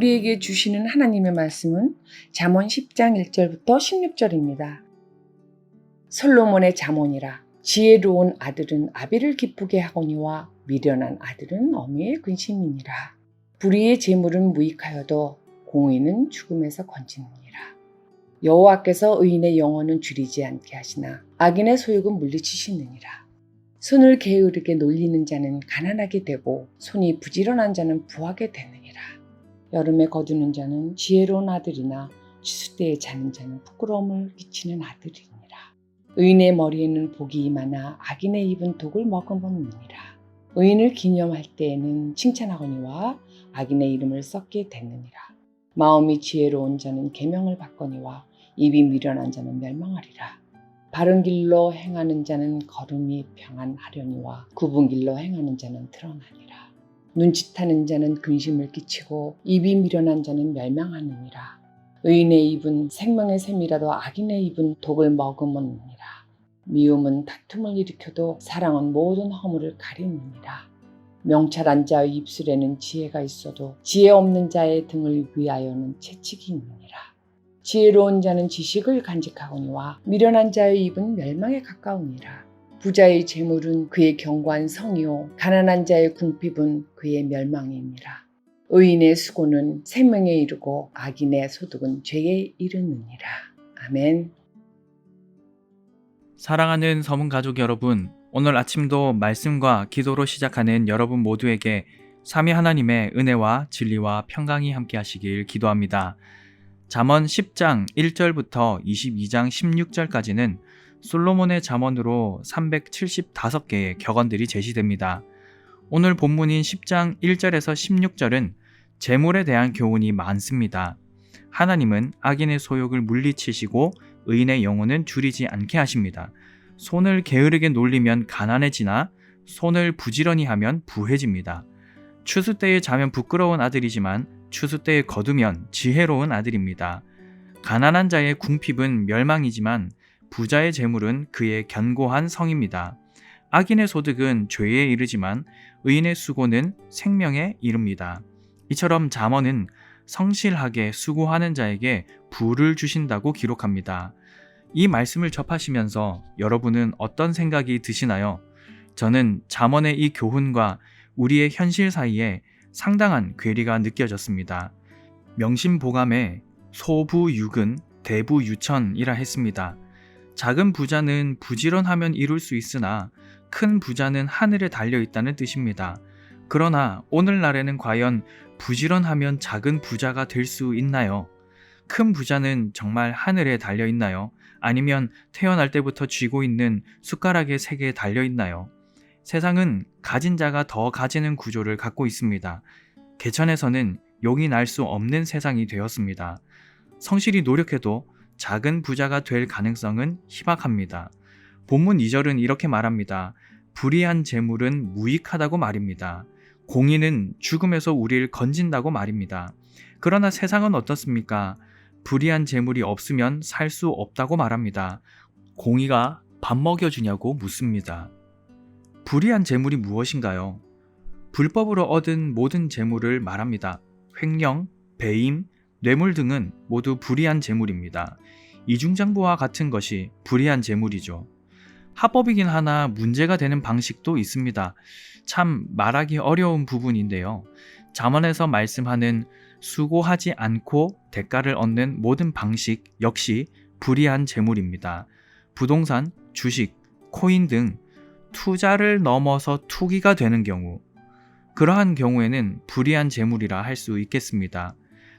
우리에게 주시는 하나님의 말씀은 잠언 10장 1절부터 16절입니다. 솔로몬의 잠언이라. 지혜로운 아들은 아비를 기쁘게 하거니와 미련한 아들은 어미의 근심이니라. 불의의 재물은 무익하여도 공의는 죽음에서 건지느니라. 여호와께서 의인의 영혼은 줄이지 않게 하시나 악인의 소욕은 물리치시느니라. 손을 게으르게 놀리는 자는 가난하게 되고 손이 부지런한 자는 부하게 되느니라. 여름에 거두는 자는 지혜로운 아들이나 추수 때에 자는 자는 부끄러움을 끼치는 아들이니라. 의인의 머리에는 복이 많아 악인의 입은 독을 머금느니라. 의인을 기념할 때에는 칭찬하거니와 악인의 이름을 썩게 되느니라. 마음이 지혜로운 자는 계명을 받거니와 입이 미련한 자는 멸망하리라. 바른 길로 행하는 자는 걸음이 평안하려니와 굽은 길로 행하는 자는 드러나니라. 눈짓하는 자는 근심을 끼치고 입이 미련한 자는 멸망하느니라. 의인의 입은 생명의 샘이라도 악인의 입은 독을 머금느니라. 미움은 다툼을 일으켜도 사랑은 모든 허물을 가리느니라. 명철한 자의 입술에는 지혜가 있어도 지혜 없는 자의 등을 위하여는 채찍이 있느니라. 지혜로운 자는 지식을 간직하거니와 미련한 자의 입은 멸망에 가까우니라. 부자의 재물은 그의 견고한 성이요 가난한 자의 궁핍은 그의 멸망이니라. 의인의 수고는 생명에 이르고 악인의 소득은 죄에 이르느니라. 아멘. 사랑하는 서문 가족 여러분, 오늘 아침도 말씀과 기도로 시작하는 여러분 모두에게 삼위 하나님의 은혜와 진리와 평강이 함께 하시길 기도합니다. 잠언 10장 1절부터 22장 16절까지는 솔로몬의 잠언으로 375개의 격언들이 제시됩니다. 오늘 본문인 10장 1절에서 16절은 재물에 대한 교훈이 많습니다. 하나님은 악인의 소욕을 물리치시고 의인의 영혼은 줄이지 않게 하십니다. 손을 게으르게 놀리면 가난해지나 손을 부지런히 하면 부해집니다. 추수 때에 자면 부끄러운 아들이지만 추수 때에 거두면 지혜로운 아들입니다. 가난한 자의 궁핍은 멸망이지만 부자의 재물은 그의 견고한 성입니다. 악인의 소득은 죄에 이르지만 의인의 수고는 생명에 이릅니다. 이처럼 잠언은 성실하게 수고하는 자에게 부를 주신다고 기록합니다. 이 말씀을 접하시면서 여러분은 어떤 생각이 드시나요? 저는 잠언의 이 교훈과 우리의 현실 사이에 상당한 괴리가 느껴졌습니다. 명심보감에 소부유근 대부유천이라 했습니다. 작은 부자는 부지런하면 이룰 수 있으나 큰 부자는 하늘에 달려있다는 뜻입니다. 그러나 오늘날에는 과연 부지런하면 작은 부자가 될 수 있나요? 큰 부자는 정말 하늘에 달려있나요? 아니면 태어날 때부터 쥐고 있는 숟가락의 색에 달려있나요? 세상은 가진 자가 더 가지는 구조를 갖고 있습니다. 개천에서는 용이 날 수 없는 세상이 되었습니다. 성실히 노력해도 작은 부자가 될 가능성은 희박합니다. 본문 2절은 이렇게 말합니다. 불의한 재물은 무익하다고 말입니다. 공의는 죽음에서 우리를 건진다고 말입니다. 그러나 세상은 어떻습니까? 불의한 재물이 없으면 살 수 없다고 말합니다. 공의가 밥 먹여주냐고 묻습니다. 불의한 재물이 무엇인가요? 불법으로 얻은 모든 재물을 말합니다. 횡령, 배임, 뇌물 등은 모두 불의한 재물입니다. 이중장부와 같은 것이 불의한 재물이죠. 합법이긴 하나 문제가 되는 방식도 있습니다. 참 말하기 어려운 부분인데요. 잠언에서 말씀하는 수고하지 않고 대가를 얻는 모든 방식 역시 불의한 재물입니다. 부동산, 주식, 코인 등 투자를 넘어서 투기가 되는 경우, 그러한 경우에는 불의한 재물이라 할 수 있겠습니다.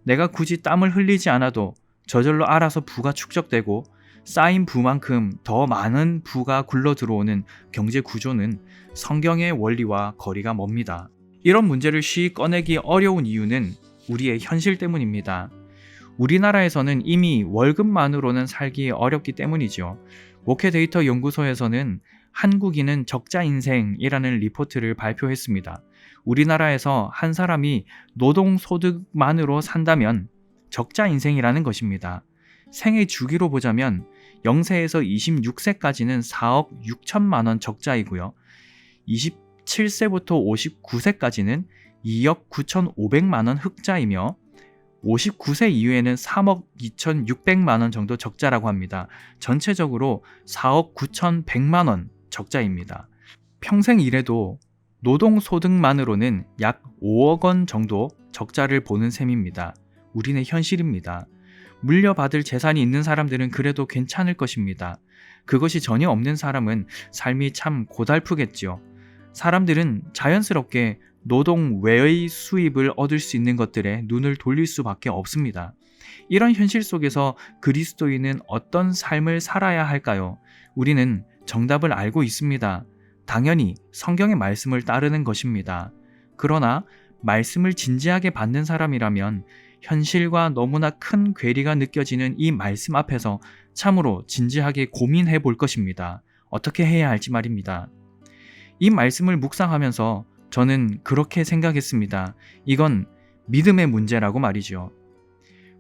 내가 굳이 땀을 흘리지 않아도 저절로 알아서 부가 축적되고 쌓인 부만큼 더 많은 부가 굴러 들어오는 경제 구조는 성경의 원리와 거리가 멉니다. 이런 문제를 쉬이 꺼내기 어려운 이유는 우리의 현실 때문입니다. 우리나라에서는 이미 월급만으로는 살기 어렵기 때문이죠. 목회 데이터 연구소에서는 한국인은 적자 인생이라는 리포트를 발표했습니다. 우리나라에서 한 사람이 노동소득만으로 산다면 적자 인생이라는 것입니다. 생애 주기로 보자면 0세에서 26세까지는 4억 6천만 원 적자이고요. 27세부터 59세까지는 2억 9,500만 원 흑자이며 59세 이후에는 3억 2,600만 원 정도 적자라고 합니다. 전체적으로 4억 9,100만 원 적자입니다. 평생 일해도 노동소득만으로는 약 5억 원 정도 적자를 보는 셈입니다. 우리는 현실입니다. 물려받을 재산이 있는 사람들은 그래도 괜찮을 것입니다. 그것이 전혀 없는 사람은 삶이 참 고달프겠지요. 사람들은 자연스럽게 노동 외의 수입을 얻을 수 있는 것들에 눈을 돌릴 수밖에 없습니다. 이런 현실 속에서 그리스도인은 어떤 삶을 살아야 할까요? 우리는 정답을 알고 있습니다. 당연히 성경의 말씀을 따르는 것입니다. 그러나 말씀을 진지하게 받는 사람이라면 현실과 너무나 큰 괴리가 느껴지는 이 말씀 앞에서 참으로 진지하게 고민해 볼 것입니다. 어떻게 해야 할지 말입니다. 이 말씀을 묵상하면서 저는 그렇게 생각했습니다. 이건 믿음의 문제라고 말이죠.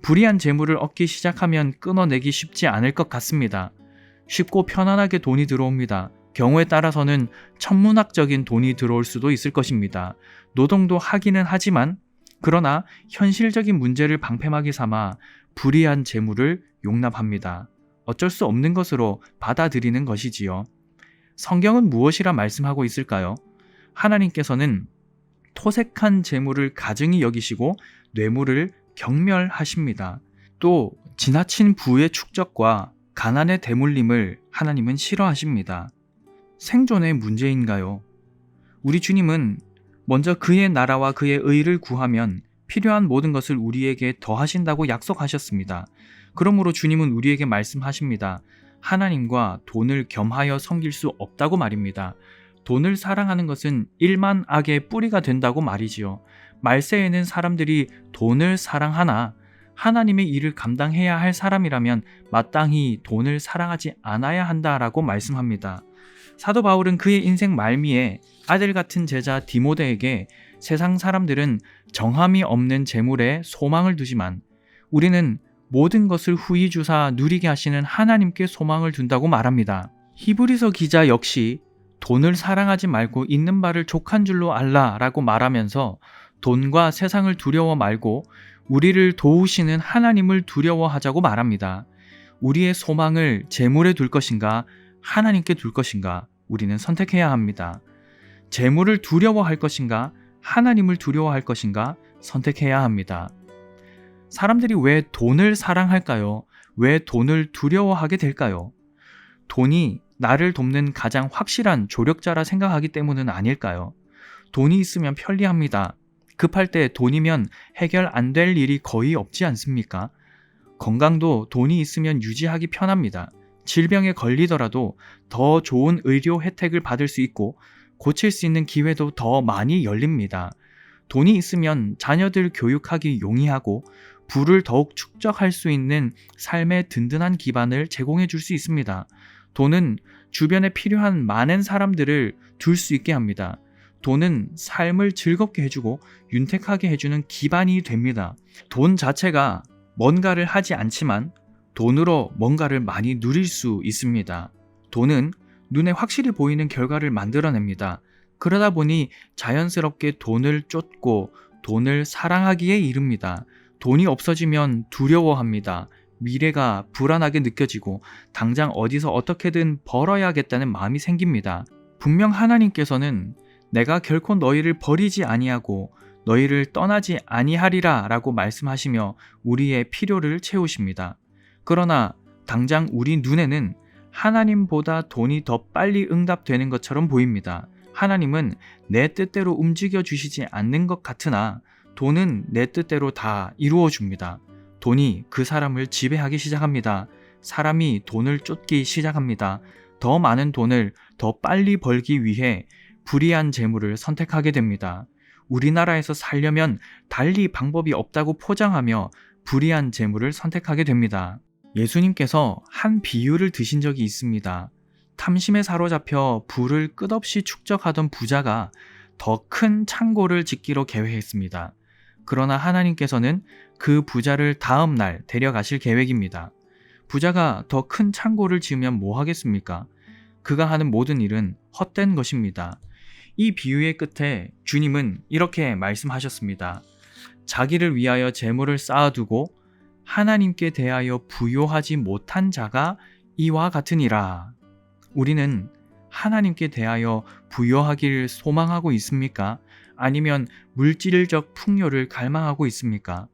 불의한 재물을 얻기 시작하면 끊어내기 쉽지 않을 것 같습니다. 쉽고 편안하게 돈이 들어옵니다. 경우에 따라서는 천문학적인 돈이 들어올 수도 있을 것입니다. 노동도 하기는 하지만 그러나 현실적인 문제를 방패막이 삼아 불의한 재물을 용납합니다. 어쩔 수 없는 것으로 받아들이는 것이지요. 성경은 무엇이라 말씀하고 있을까요? 하나님께서는 토색한 재물을 가증히 여기시고 뇌물을 경멸하십니다. 또 지나친 부의 축적과 가난의 대물림을 하나님은 싫어하십니다. 생존의 문제인가요? 우리 주님은 먼저 그의 나라와 그의 의를 구하면 필요한 모든 것을 우리에게 더하신다고 약속하셨습니다. 그러므로 주님은 우리에게 말씀하십니다. 하나님과 돈을 겸하여 섬길 수 없다고 말입니다. 돈을 사랑하는 것은 일만 악의 뿌리가 된다고 말이지요. 말세에는 사람들이 돈을 사랑하나 하나님의 일을 감당해야 할 사람이라면 마땅히 돈을 사랑하지 않아야 한다라고 말씀합니다. 사도 바울은 그의 인생 말미에 아들 같은 제자 디모데에게 세상 사람들은 정함이 없는 재물에 소망을 두지만 우리는 모든 것을 후히 주사 누리게 하시는 하나님께 소망을 둔다고 말합니다. 히브리서 기자 역시 돈을 사랑하지 말고 있는 바를 족한 줄로 알라라고 말하면서 돈과 세상을 두려워 말고 우리를 도우시는 하나님을 두려워하자고 말합니다. 우리의 소망을 재물에 둘 것인가 하나님께 둘 것인가 우리는 선택해야 합니다. 재물을 두려워할 것인가 하나님을 두려워할 것인가 선택해야 합니다. 사람들이 왜 돈을 사랑할까요? 왜 돈을 두려워하게 될까요? 돈이 나를 돕는 가장 확실한 조력자라 생각하기 때문은 아닐까요? 돈이 있으면 편리합니다. 급할 때 돈이면 해결 안 될 일이 거의 없지 않습니까? 건강도 돈이 있으면 유지하기 편합니다. 질병에 걸리더라도 더 좋은 의료 혜택을 받을 수 있고 고칠 수 있는 기회도 더 많이 열립니다. 돈이 있으면 자녀들 교육하기 용이하고 부를 더욱 축적할 수 있는 삶의 든든한 기반을 제공해 줄 수 있습니다. 돈은 주변에 필요한 많은 사람들을 둘 수 있게 합니다. 돈은 삶을 즐겁게 해주고 윤택하게 해주는 기반이 됩니다. 돈 자체가 뭔가를 하지 않지만 돈으로 뭔가를 많이 누릴 수 있습니다. 돈은 눈에 확실히 보이는 결과를 만들어냅니다. 그러다 보니 자연스럽게 돈을 쫓고 돈을 사랑하기에 이릅니다. 돈이 없어지면 두려워합니다. 미래가 불안하게 느껴지고 당장 어디서 어떻게든 벌어야겠다는 마음이 생깁니다. 분명 하나님께서는 내가 결코 너희를 버리지 아니하고 너희를 떠나지 아니하리라 라고 말씀하시며 우리의 필요를 채우십니다. 그러나 당장 우리 눈에는 하나님보다 돈이 더 빨리 응답되는 것처럼 보입니다. 하나님은 내 뜻대로 움직여 주시지 않는 것 같으나 돈은 내 뜻대로 다 이루어 줍니다. 돈이 그 사람을 지배하기 시작합니다. 사람이 돈을 쫓기 시작합니다. 더 많은 돈을 더 빨리 벌기 위해 불의한 재물을 선택하게 됩니다. 우리나라에서 살려면 달리 방법이 없다고 포장하며 불의한 재물을 선택하게 됩니다. 예수님께서 한 비유를 드신 적이 있습니다. 탐심에 사로잡혀 부를 끝없이 축적하던 부자가 더 큰 창고를 짓기로 계획했습니다. 그러나 하나님께서는 그 부자를 다음 날 데려가실 계획입니다. 부자가 더 큰 창고를 지으면 뭐 하겠습니까? 그가 하는 모든 일은 헛된 것입니다. 이 비유의 끝에 주님은 이렇게 말씀하셨습니다. 자기를 위하여 재물을 쌓아두고 하나님께 대하여 부요하지 못한 자가 이와 같으니라. 우리는 하나님께 대하여 부요하기를 소망하고 있습니까? 아니면 물질적 풍요를 갈망하고 있습니까?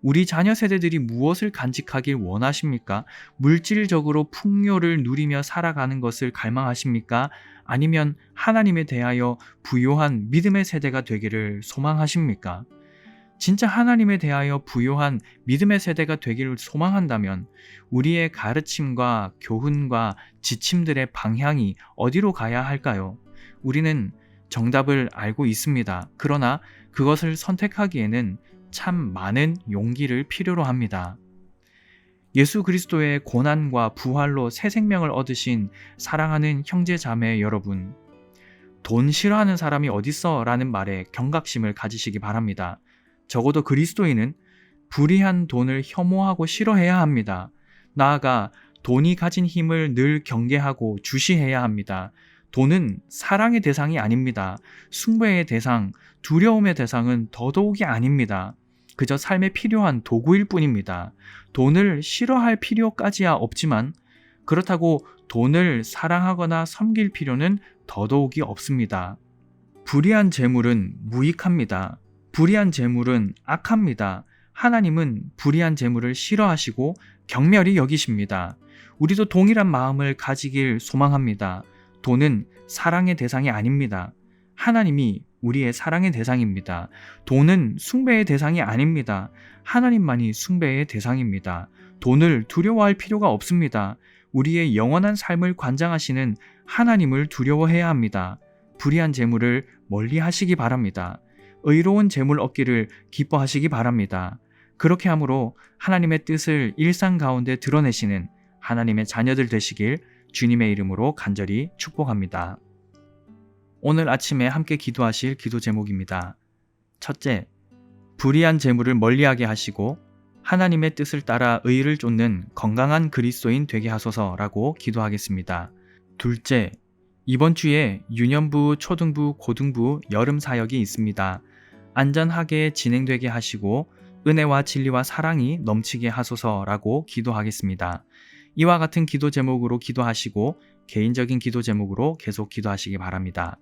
우리 자녀 세대들이 무엇을 간직하길 원하십니까? 물질적으로 풍요를 누리며 살아가는 것을 갈망하십니까? 아니면 하나님에 대하여 부요한 믿음의 세대가 되기를 소망하십니까? 진짜 하나님에 대하여 부요한 믿음의 세대가 되기를 소망한다면 우리의 가르침과 교훈과 지침들의 방향이 어디로 가야 할까요? 우리는 정답을 알고 있습니다. 그러나 그것을 선택하기에는 참 많은 용기를 필요로 합니다. 예수 그리스도의 고난과 부활로 새 생명을 얻으신 사랑하는 형제 자매 여러분, 돈 싫어하는 사람이 어딨어? 라는 말에 경각심을 가지시기 바랍니다. 적어도 그리스도인은 불의한 돈을 혐오하고 싫어해야 합니다. 나아가 돈이 가진 힘을 늘 경계하고 주시해야 합니다. 돈은 사랑의 대상이 아닙니다. 숭배의 대상, 두려움의 대상은 더더욱이 아닙니다. 그저 삶에 필요한 도구일 뿐입니다. 돈을 싫어할 필요까지야 없지만 그렇다고 돈을 사랑하거나 섬길 필요는 더더욱이 없습니다. 불의한 재물은 무익합니다. 불의한 재물은 악합니다. 하나님은 불의한 재물을 싫어하시고 경멸히 여기십니다. 우리도 동일한 마음을 가지길 소망합니다. 돈은 사랑의 대상이 아닙니다. 하나님이 우리의 사랑의 대상입니다. 돈은 숭배의 대상이 아닙니다. 하나님만이 숭배의 대상입니다. 돈을 두려워할 필요가 없습니다. 우리의 영원한 삶을 관장하시는 하나님을 두려워해야 합니다. 불의한 재물을 멀리 하시기 바랍니다. 의로운 재물 얻기를 기뻐하시기 바랍니다. 그렇게 함으로 하나님의 뜻을 일상 가운데 드러내시는 하나님의 자녀들 되시길 주님의 이름으로 간절히 축복합니다. 오늘 아침에 함께 기도하실 기도 제목입니다. 첫째, 불의한 재물을 멀리하게 하시고 하나님의 뜻을 따라 의를 쫓는 건강한 그리스도인 되게 하소서라고 기도하겠습니다. 둘째, 이번 주에 유년부, 초등부, 고등부 여름 사역이 있습니다. 안전하게 진행되게 하시고 은혜와 진리와 사랑이 넘치게 하소서라고 기도하겠습니다. 이와 같은 기도 제목으로 기도하시고 개인적인 기도 제목으로 계속 기도하시기 바랍니다.